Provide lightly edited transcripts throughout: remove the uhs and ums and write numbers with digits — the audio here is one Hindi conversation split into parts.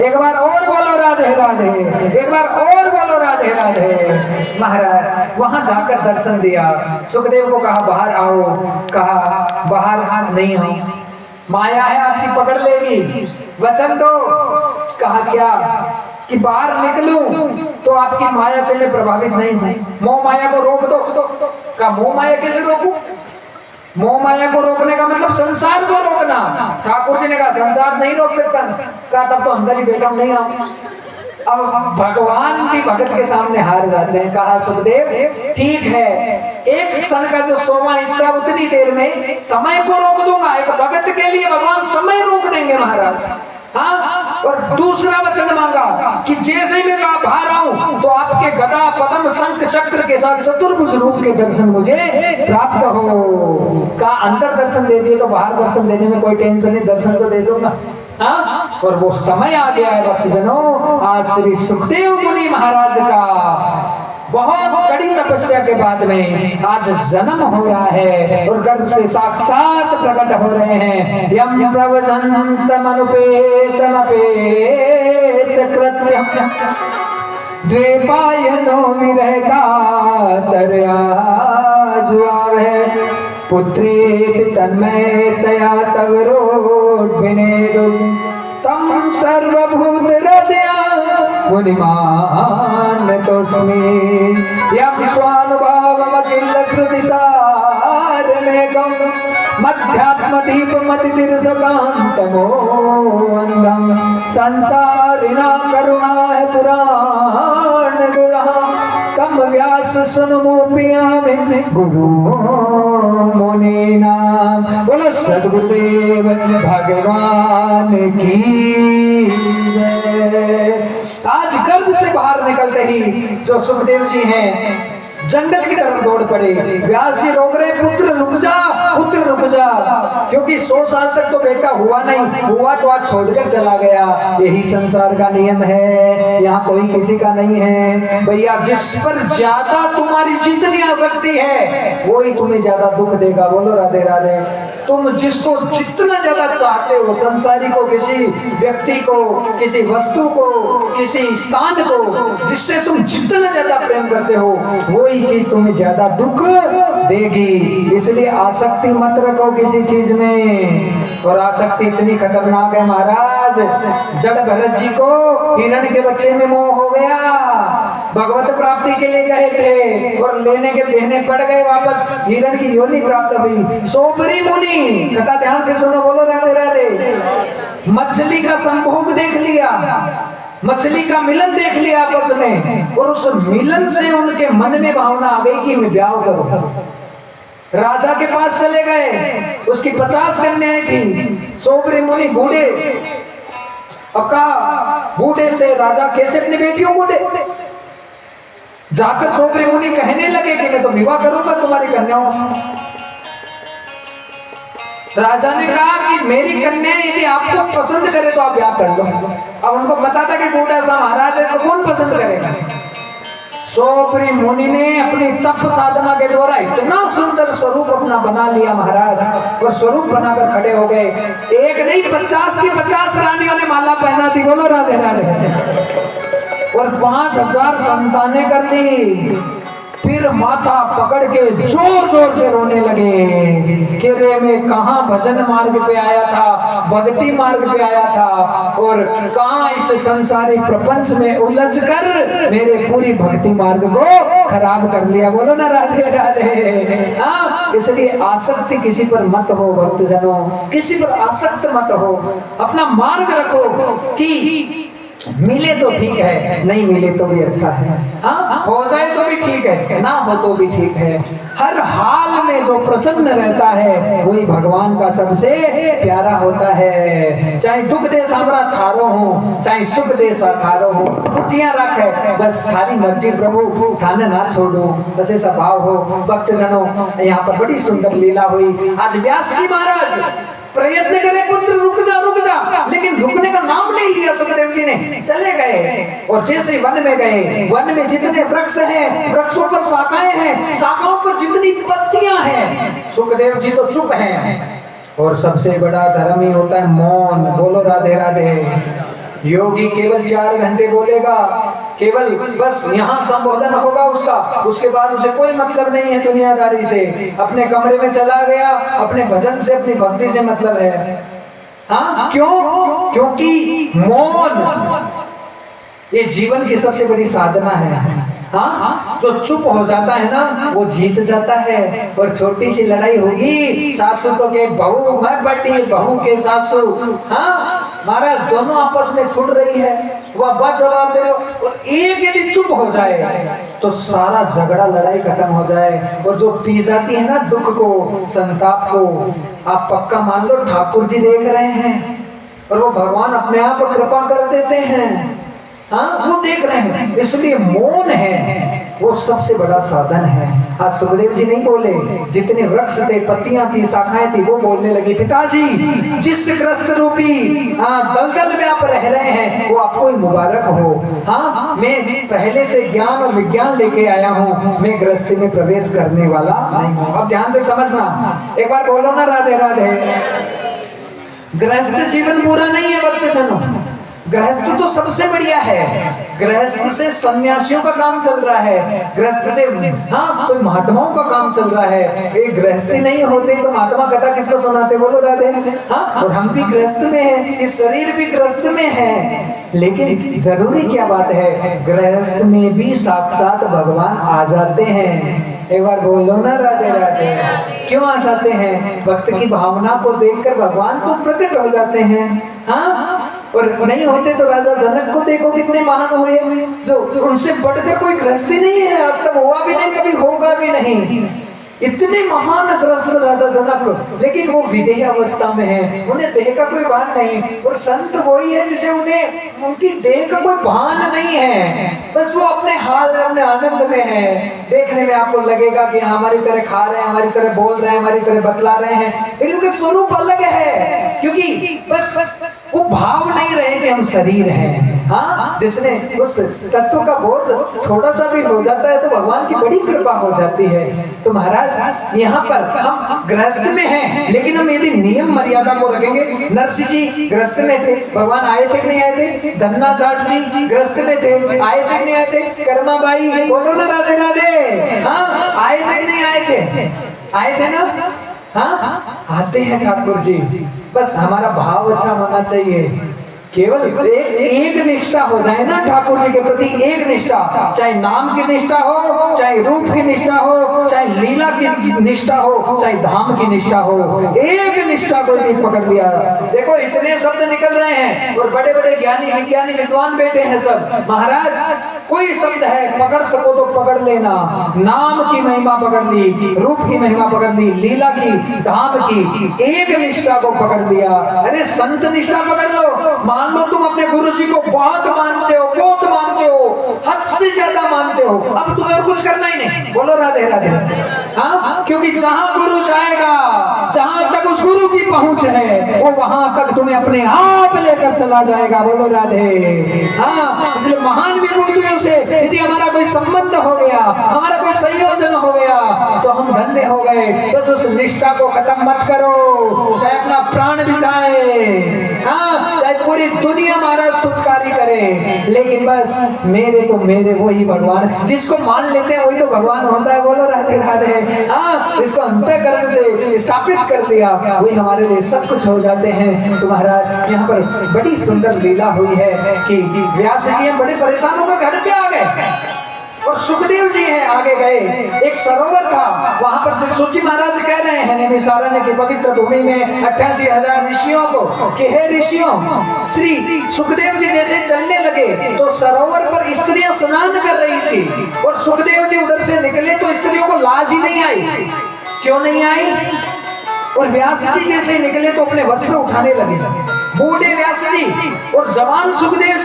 एक बार और बोलो राधे राधे, एक बार और बोलो राधे राधे। महाराज वहां जाकर दर्शन दिया, सुखदेव को कहा बाहर आओ, कहा बाहर नहीं आओ, माया है आपकी पकड़ लेगी, वचन दो। कहा क्या कि बाहर निकलूं तो आपकी माया से मैं प्रभावित नहीं हूं, मोह माया को रोक दो। कहा मोह माया कैसे रोकूं? मोह माया को रोकने का मतलब संसार को रोकना। ठाकुर जी ने कहा संसार नहीं रोक सकता। कहा तब तो अंदर ही बैठा नहीं आऊं। अब भगवान भी भगत के सामने हार जाते हैं। कहा सुखदेव ठीक है, एक क्षण का जो 100वां हिस्सा उतनी देर में समय को रोक दूंगा। एक भगत के लिए भगवान समय रोक देंगे महाराज। हाँ, और दूसरा वचन मांगा कि जैसे ही मैं कहा बाहर आऊं तो आपके गदा पद्म शंख चक्र के साथ चतुर्भुज रूप के दर्शन मुझे प्राप्त हो। कहा अंदर दर्शन दे दिए तो बाहर दर्शन लेने में कोई टेंशन नहीं, दर्शन तो दे दूंगा। हाँ, और वो समय आ गया है भक्तजनों, आज श्री सुखदेव मुनि महाराज का बहुत कड़ी तपस्या के बाद में आज जन्म हो रहा है और गर्भ से साक्षात प्रकट हो रहे हैं। यम प्रवसन्तम अनुपेतम अपेत कृत्यम द्वैपायनो विरह कातरया जुआवे पुत्रेति तन्मयतया तव रोड्भिनेदु तम सर्वभूत हृदया मुनिमान तोस्मि यम स्वानुभावमखिल श्रुतिसारमेकं मध्यात्म दीपमतितिरसकान्तमो वन्दं संसारिणा करुणाः पुराण गुणः कम व्यास सुनमोपियामि गुरु मुनीनाम। बोलो सद्गुरुदेव भगवान की जय। आज गर्भ से बाहर निकलते ही जो सुखदेव जी हैं जंगल की तरफ दौड़ पड़े। व्यास जी रोक रहे, पुत्र रुक जा, पुत्र रुक जा, क्योंकि 100 साल तक तो बेटा हुआ नहीं, हुआ तो आज छोड़कर चला गया। यही संसार का नियम है, यहाँ कोई किसी का नहीं है भैया। जिस पर ज्यादा तुम्हारी जितनी आसक्ति है वही तुम्हें ज्यादा दुख देगा। बोलो राधे राधे। तुम जिसको जितना ज्यादा चाहते हो, संसारी को, किसी व्यक्ति को, किसी वस्तु को, किसी स्थान को, जिससे तुम जितना ज्यादा प्रेम करते हो वही चीज तुम्हें ज्यादा दुख देगी। इसलिए आसक्ति मत रखो किसी चीज में। और आसक्ति इतनी खतरनाक है महाराज, जड़ भरत जी को हिरण के बच्चे में मोह हो गया। भगवत प्राप्ति के लिए गए थे और लेने के देने पड़ गए, वापस हिरण की योनि प्राप्त हुई। सोबरी मुनि, कथा ध्यान से सुनो, बोलो राधे राधे। मछली का संभोग देख लिया, मछली का मिलन देख लिया आपस में, और उस मिलन से उनके मन में भावना आ गई कि मैं ब्याह करूं। राजा के पास चले गए, उसकी 50 कन्याएं थी। सोबरी मुनि बूढ़े, अब कहा बूढ़े से राजा कैसे अपनी बेटियों को दे। जाकर सोबरी मुनि कहने लगे कि मैं तो विवाह करूंगा तुम्हारी कन्याओं। राजा ने कहा कि मेरी कन्याएं यदि आपको पसंद करे तो आप ब्याह कर लो। अब उनको पता था कि बूढ़ा सा महाराज है, इसको कौन पसंद करेगा। सोबरी मुनि ने अपनी तप साधना के द्वारा इतना सुंदर स्वरूप अपना बना लिया महाराज, और स्वरूप बनाकर खड़े हो गए। एक नहीं 50 की 50 रानियों ने माला पहना दी। बोलो राधे राधे। और 5000 संतानें कर दी। फिर माथा पकड़ के जोर जोर से रोने लगे कि रे मैं कहाँ भजन मार्ग पे आया था, भक्ति मार्ग पे आया था, और कहाँ इस संसारी प्रपंच में उलझ कर मेरे पूरी भक्ति मार्ग को खराब कर लिया। बोलो ना राधे राधे। हाँ, इसलिए आसक्ति किसी पर मत हो भक्तजनों, किसी पर आसक्त मत हो। अपना मार्ग रखो कि मिले तो ठीक है, नहीं मिले तो भी अच्छा है। हाँ, हो जाए तो भी ठीक है, ना हो तो भी ठीक है। हर हाल में जो प्रसन्न रहता है वही भगवान का सबसे प्यारा होता है। चाहे दुख दे सामरा थारो हो, चाहे सुख दे सा थारो हो, कुचियां रखे बस थारी मर्जी प्रभु, थाने ना छोड़ो, बस ऐसा भाव हो। भक्तजनों, यहाँ पर बड़ी सुंदर लीला हुई। आज व्यास जी महाराज प्रयत्न करे पुत्र रुक जा, लेकिन रुकने का नाम नहीं लिया सुखदेव जी ने। चले गए, और जैसे ही वन में गए, वन में जितने वृक्ष हैं, वृक्षों पर शाखाएं हैं, शाखाओं पर जितनी पत्तियां हैं, सुखदेव जी तो चुप हैं। और सबसे बड़ा धर्म ही होता है मौन। बोलो राधे राधे। योगी केवल 4 घंटे बोलेगा, केवल बस यहाँ संबोधन होगा उसका, उसके बाद उसे कोई मतलब नहीं है दुनियादारी से, अपने कमरे में चला गया, अपने भजन से अपनी भक्ति से मतलब है। हाँ क्यों? क्योंकि मौन ये जीवन की सबसे बड़ी साधना है। हाँ जो चुप हो जाता है ना वो जीत जाता है। और छोटी सी लड़ाई होगी, सासू तो के बहू, मैं बड़ी बहू के सासू, हाँ महाराज दोनों आपस में छुड़ रही है, वह बस जवाब दे रहे हो, और एक यदि चुप हो जाए तो सारा झगड़ा लड़ाई खत्म हो जाए। और जो पी जाती है ना दुख को, संताप को, आप पक्का मान लो ठाकुर जी देख रहे हैं और वो भगवान अपने आप कृपा कर देते हैं। हाँ वो देख रहे हैं, इसलिए मौन है वो सबसे बड़ा साधन है। आज सुखदेव जी नहीं बोले, जितने वृक्ष थे, पत्तियां थी, शाखाएं थी, वो बोलने लगी, पिताजी जिस ग्रस्त रूपी दलदल में आप रह रहे हैं वो आपको ही मुबारक हो। हाँ मैं पहले से ज्ञान और विज्ञान लेके आया हूँ, मैं गृहस्थी में प्रवेश करने वाला नहीं हूँ। अब ध्यान से समझना, एक बार बोलो ना राधे राधे। गृहस्थ जीवन बुरा नहीं है, भक्त सुनो, गृहस्थ तो सबसे बढ़िया है। गृहस्थ से सन्यासियों का काम चल रहा है, गृहस्थ से हाँ कोई महात्माओं का काम चल रहा है। ये गृहस्थी नहीं होते तो महात्मा कथा किसको सुनाते, बोलो राधे। हाँ और हम भी गृहस्थ में हैं, ये शरीर भी गृहस्थ में है, लेकिन जरूरी क्या बात है, गृहस्थ में भी साक्षात भगवान आ जाते हैं। एक बार बोलो ना राधे राधे। क्यों आ जाते हैं? भक्त की भावना को देखकर भगवान तो प्रकट हो जाते हैं। हाँ और नहीं होते तो राजा जनक को देखो कितने महान हुए, जो उनसे बढ़कर कोई गृहस्थी नहीं है, आज तक हुआ भी नहीं, कभी होगा भी नहीं। इतने महान ग्रस्त राजा जनक, लेकिन वो विदेह अवस्था में है, उन्हें देह का कोई भान नहीं। और संत वही है जिसे उन्हें उनकी देह का कोई भान नहीं है, बस वो अपने हाल में, अपने आनंद में है। देखने में आपको लगेगा कि हमारी तरह खा रहे हैं, हमारी तरह बोल रहे हैं, हमारी तरह बतला रहे हैं, लेकिन उनका स्वरूप अलग है, क्योंकि बस वो भाव नहीं रहे कि हम शरीर हैं। हाँ जिसने उस तत्व का बोध थोड़ा सा भी हो जाता है तो भगवान की बड़ी कृपा हो जाती है। तो महाराज यहाँ पर हम गृहस्थ में हैं, लेकिन हम यदि नियम मर्यादा को रखेंगे, नरसिंह जी गृहस्थ में थे, भगवान आए थे कि नहीं आए थे? धन्ना जाट जी गृहस्थ में थे, आए थे कि नहीं आए थे? कर्माबाई, बोलो ना राधे राधे। हाँ आए थे कि नहीं आए थे? आए थे ना। हाँ आते हैं ठाकुर जी, बस हमारा भाव अच्छा होना चाहिए। केवल एक निष्ठा हो जाए ना ठाकुर जी के प्रति, एक निष्ठा, चाहे नाम की निष्ठा हो, चाहे रूप की निष्ठा हो, चाहे लीला की निष्ठा हो, चाहे धाम की निष्ठा हो, एक निष्ठा को यदि पकड़ लिया। देखो इतने शब्द निकल रहे हैं और बड़े बड़े ज्ञानी विज्ञानी विद्वान बैठे हैं सब। महाराज कोई शब्द है पकड़ सको तो पकड़ लेना, नाम की महिमा पकड़ ली, रूप की महिमा पकड़ ली, लीला की, धाम की, एक निष्ठा को पकड़ लिया। अरे संत निष्ठा पकड़ लो, मान लो तुम अपने गुरु जी को बहुत मानते हो, बहुत मानते हो, हद से ज्यादा मानते हो, अब तुम्हें और कुछ करना ही नहीं। बोलो राधे राधे। हाँ क्योंकि जहां गुरु जाएगा, जहां तक उस गुरु की पहुंच है, वो वहां तक तुम्हें अपने आप लेकर चला जाएगा। बोलो राधे। हाँ इसलिए महान विभूतियों से यदि हमारा कोई संबंध हो गया, हमारा कोई संयोजन हो गया तो हम धन्य हो गए। बस उस निष्ठा को खत्म मत करो, चाहे अपना प्राण भी जाए, हाँ चाहे पूरी दुनिया महाराज तुत्कारी करे, लेकिन बस मेरे तो मेरे वही भगवान, जिसको मान लेते हैं वही तो भगवान होता है। बोलो राधे राधे। हाँ इसको अंतःकरण से स्थापित कर लिया, वही हमारे लिए सब कुछ हो जाते हैं। तो महाराज यहाँ पर बड़ी सुंदर लीला हुई है कि व्यास जी बड़े परेशान होकर घर पे आ गए और सुखदेव जी हैं आगे गए। एक सरोवर था, वहां पर से सूची महाराज कह रहे हैं नैमिषारण्य की पवित्र भूमि में 88,000 ऋषियों को कि हे ऋषियों, स्त्री सुखदेव जी जैसे चलने लगे तो सरोवर पर स्त्रियां स्नान कर रही थी और सुखदेव जी उधर से निकले तो स्त्रियों को लाज ही नहीं आई। क्यों नहीं आई? और व्यास जी जैसे निकले तो अपने वस्त्र उठाने लगे। बूढ़े व्यास जी और जवान सुखदेव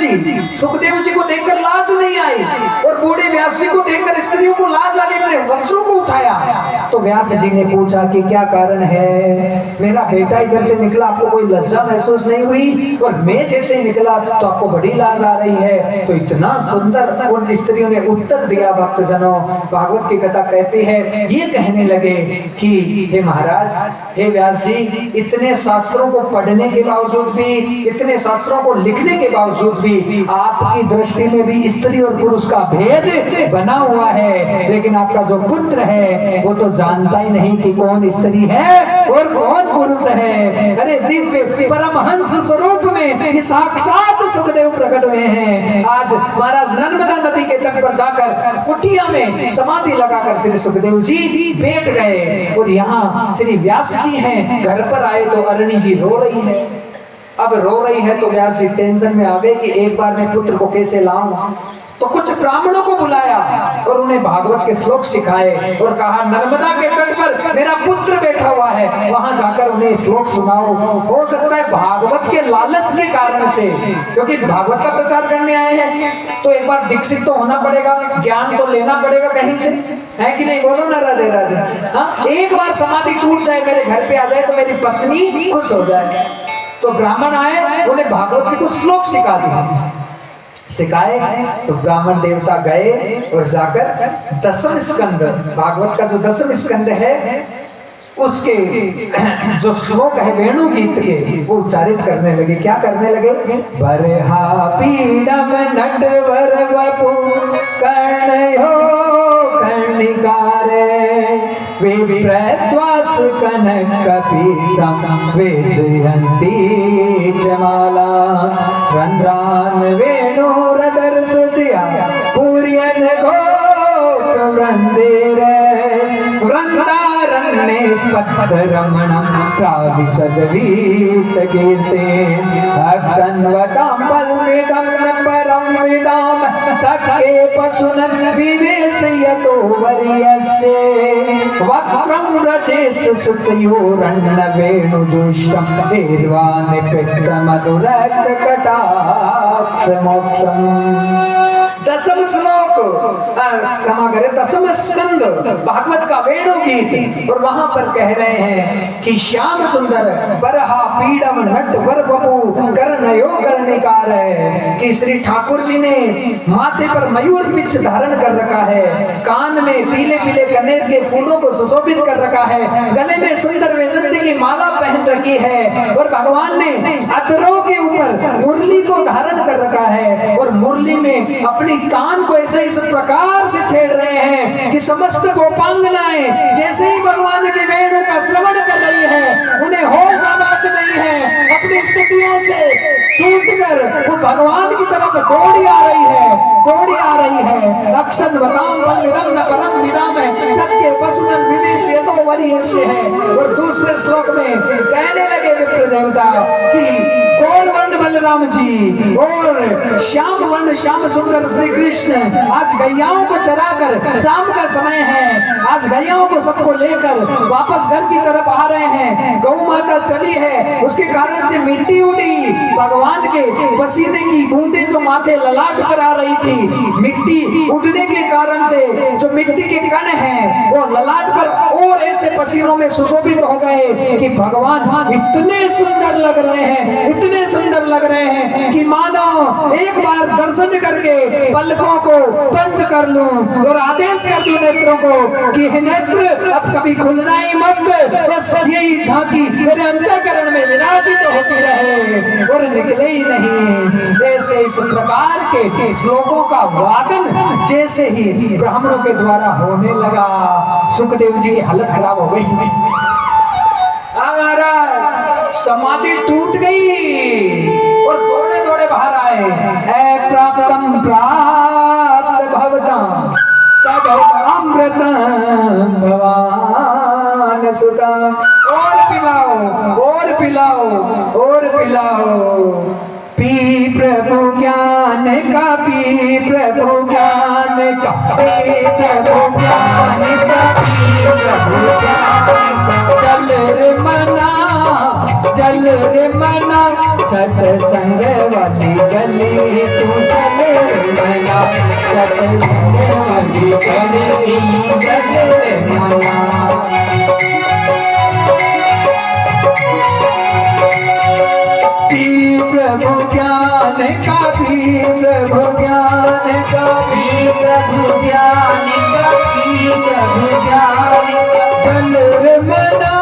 जी को देखकर लाज नहीं आई और बूढ़े व्यास जी को देखकर स्त्रियों को लाज आने लगे, वस्त्रों को उठाया। तो व्यास जी ने पूछा कि क्या कारण है, मेरा बेटा इधर से निकला, आपको कोई लज्जा महसूस नहीं हुई, और मैं जैसे ही निकला तो आपको बड़ी लाज आ रही है। तो इतना सुंदर उन स्त्रियों ने उत्तर दिया। भक्तजनों, भागवत की कथा कहती है, ये कहने लगे कि हे महाराज, हे व्यास जी, इतने शास्त्रों को पढ़ने के बावजूद भी, इतने शास्त्रों को लिखने के बावजूद भी आपकी दृष्टि में भी स्त्री और पुरुष का भेद बना हुआ है, लेकिन आपका जो पुत्र है वो तो जानता ही नहीं कि कौन स्त्री है और कौन पुरुष है। अरे दिव्य परमहंस स्वरूप में साक्षात सुखदेव प्रकट हुए हैं। आज महाराज नर्मदा नदी के तट पर जाकर कुटिया में समाधि लगाकर श्री सुखदेव जी बैठ गए, और यहाँ श्री व्यास जी हैं। घर पर आए तो अरणी जी रो रही है। अब रो रही है तो व्यास जी टेंशन में आ गए कि एक बार मैं पुत्र को कैसे लाऊं। तो कुछ ब्राह्मणों को बुलाया और उन्हें भागवत के श्लोक सिखाए और कहा, नर्मदा के तट पर मेरा पुत्र बैठा हुआ है, वहां जाकर उन्हें श्लोक सुनाओ। हो सकता है भागवत के लालच के कारण से, क्योंकि भागवत का प्रचार करने आए हैं तो एक बार दीक्षित तो होना पड़ेगा, ज्ञान तो लेना पड़ेगा कहीं से, है कि नहीं? बोलो ना, राधे राधे। हाँ, एक बार समाधि टूट जाए, मेरे घर पे आ जाए तो मेरी पत्नी खुश हो जाए। तो ब्राह्मण आए, उन्हें भागवत के कुछ श्लोक सिखा दिया। सिखाए तो ब्राह्मण देवता गए और जाकर दसम स्कंद, भागवत का जो दसम स्कंद है उसके जो श्लोक है वेणु गीत के, वो उच्चारित करने लगे। क्या करने लगे? बरहा पीडम नटवर वपु कर्णयो कर्णिकारे विप्रत्वास कनक कपीसम वेजयन्ती चमाला रंध्रान वेणुरदर सुजिया पूर्यन गोप वृंदेरे वृंदारण्ये स्पत्ररमणं प्राविशद्वीत कीर्ते अक्षन्वतां पल्विदं परं विदां सखे पशुनं विवेशयतो वर्यस्य वक्रं रचेस सुतयोरण्य वेणुजुष्टं निर्वाणिपित्तमधुरक्त कटाक्ष मोक्षम्। दसम श्लोक, क्षमा करे, दसम स्कंद भागवत का वेणु गीत, और वहां पर कह रहे हैं कि श्याम सुंदर बरहा पीडम नट वर वपु कर्णयो कर्णिकार है, कि श्री ठाकुर जी ने माथे पर मयूर पिच धारण कर रखा है, कान में पीले पीले कनेर के फूलों को सुशोभित कर रखा है, गले में सुंदर वैजयंती की माला पहन रखी है, और भगवान ने अधरों के ऊपर मुरली को धारण कर रखा है, और मुरली में अपनी कान को ऐसे इस प्रकार से छेड़ रहे हैं कि समस्त गोपांगनाएं जैसे ही भगवान के वेणु का श्रवण कर रही है, उन्हें होश आवाज नहीं है, अपनी स्थितियों से छूटकर वो भगवान की तरफ दौड़ी आ रही है, दौड़ी आ रही है। अक्षन वदाम बलविदम न परम विदाम है, सत्य पशुनन विवेश ये तो वरीयस्य है। और दूसरे श्लोक में कहने लगे विप्र देवता कि कौन वर्ण बलराम जी और श्याम वर्ण श्याम सुंदर श्री कृष्ण आज गैयाओं को चराकर, शाम का समय है, आज गैयाओं को सबको लेकर वापस घर की तरफ आ रहे हैं। गौ माता चली है, उसके कारण से मिट्टी उड़ी, भगवान के पसीने की बूंदें जो माथे ललाट पर आ रही थी, मिट्टी उड़ने के कारण से जो मिट्टी के कण हैं वो ललाट पर और ऐसे पसीनों में सुशोभित हो गए कि भगवान इतने सुंदर लग रहे हैं, इतने सुंदर लग रहे हैं कि मानो एक बार दर्शन करके पलकों को बंद कर लूं और आदेश कर दूं नेत्रों को कि हे नेत्र अब कभी खुलना ही मत, बस यही झांकी मेरे अंतःकरण में विराजित होती रहे और निकले ही नहीं। ऐसे इस प्रकार के श्लोकों का वादन जैसे ही ब्राह्मणों के द्वारा होने लगा, सुखदेव जी की हालत खराब हो गई। हमारा समाधि टूट गई और दौड़े दौड़े बाहर आए। प्राप्तम प्राप्त भवतां तद अमृतम भवान सुता। और पिलाओ और पिलाओ और पिलाओ। पी प्रभु ज्ञान का, पी प्रभु ज्ञान का, पी प्रभु ज्ञान का, पी प्रभु ज्ञान का। जल रे मना, जल रे मना, सत्संग वाली गली तू चल रे मना। सत्संग वाली गली गले माला। प्रभु ज्ञान का भी प्रभु ज्ञान का भी प्रभु ज्ञान का भी प्रभु ज्ञान चल रे मना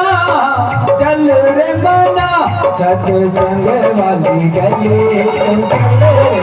सत्संग वाली गली चल रे